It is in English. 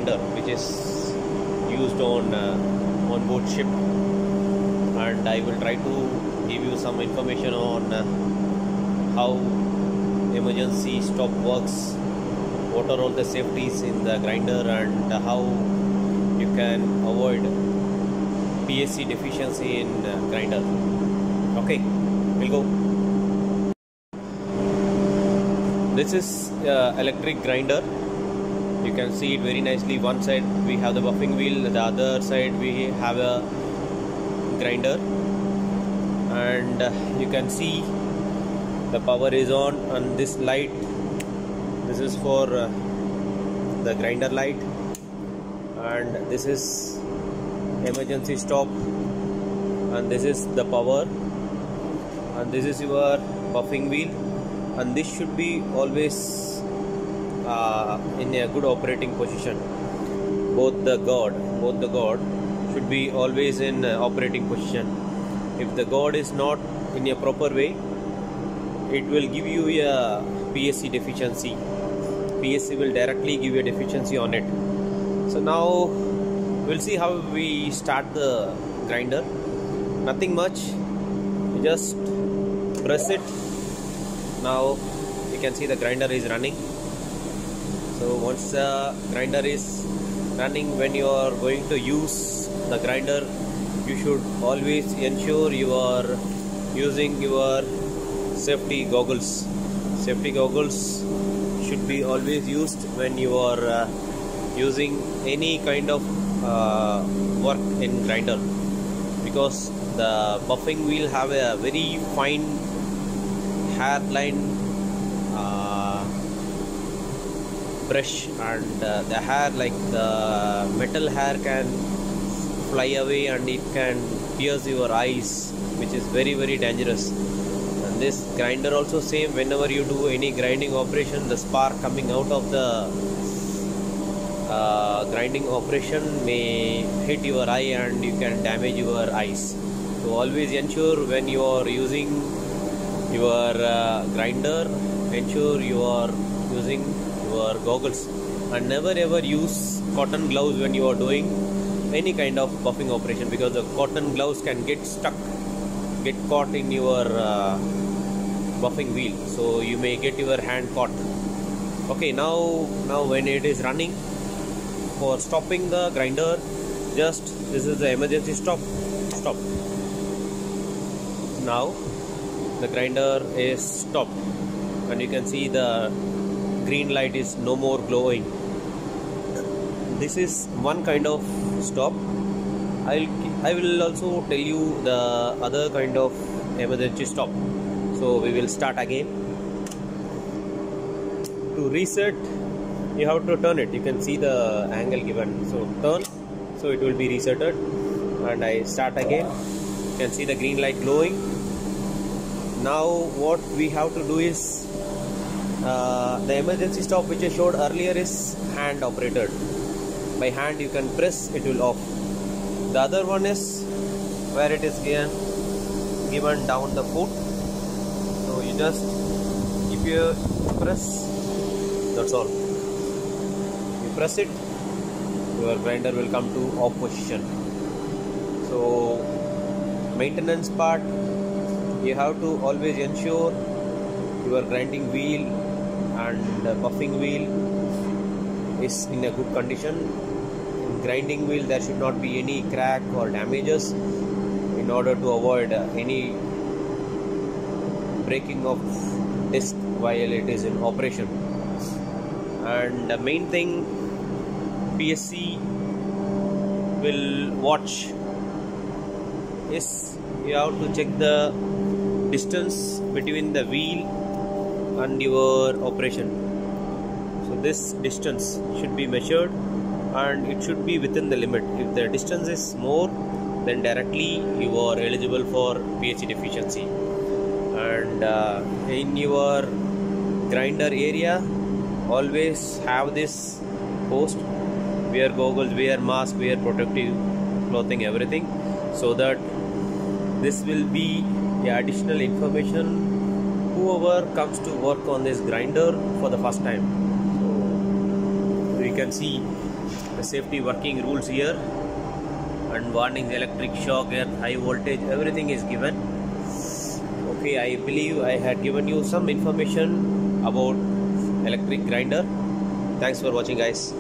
grinder which is used on board ship, and I will try to give you some information on how emergency stop works, what are all the safeties in the grinder, and how you can avoid PSC deficiency in grinder. Okay, we'll go. This is electric grinder. You can see it very nicely. One side we have the buffing wheel, the other side we have a grinder, and you can see the power is on, and this light, this is for the grinder light, and this is emergency stop, and this is the power, and this is your buffing wheel, and this should be always in a good operating position. Both the guard should be always in operating position. If the guard is not in a proper way, it will give you a PSC deficiency. PSC will directly give you a deficiency on it. So now we'll see how we start the grinder. Nothing much, you just press it. Now you can see the grinder is running. So once the grinder is running, when you are going to use the grinder, you should always ensure you are using your safety goggles. Safety goggles should be always used when you are using any kind of work in grinder, because the buffing wheel have a very fine hairline brush, and the hair, like the metal hair, can fly away and it can pierce your eyes, which is very dangerous. And this grinder also same, whenever you do any grinding operation, the spark coming out of the grinding operation may hit your eye and you can damage your eyes. So always ensure when you are using your grinder, ensure you are using your goggles, and never ever use cotton gloves when you are doing any kind of buffing operation, because the cotton gloves can get caught in your buffing wheel, so you may get your hand caught. Okay, now when it is running, for stopping the grinder, just this is the emergency stop. Now the grinder is stopped, and you can see the green light is no more glowing. This is one kind of stop. I will also tell you the other kind of emergency stop. So we will start again. To reset, you have to turn it. You can see the angle given. So turn, so it will be resetted, and I start again. You can see the green light glowing. Now what we have to do is, the emergency stop which I showed earlier is hand operated. By hand you can press, it will off. The other one is where it is given down the foot. So you just, if you press, that's all. You press it, your grinder will come to off position. So maintenance part, you have to always ensure your grinding wheel and the buffing wheel is in a good condition. In grinding wheel there should not be any crack or damages, in order to avoid any breaking of disc while it is in operation. And the main thing PSC will watch is, you have to check the distance between the wheel and your operation. So this distance should be measured, and it should be within the limit. If the distance is more, then directly you are eligible for PSC deficiency. And in your grinder area, always have this post, wear goggles, wear mask, wear protective clothing, everything, so that this will be additional information whoever comes to work on this grinder for the first time. So you can see the safety working rules here, and warnings, electric shock and high voltage, everything is given. Okay, I believe I had given you some information about electric grinder. Thanks for watching, guys.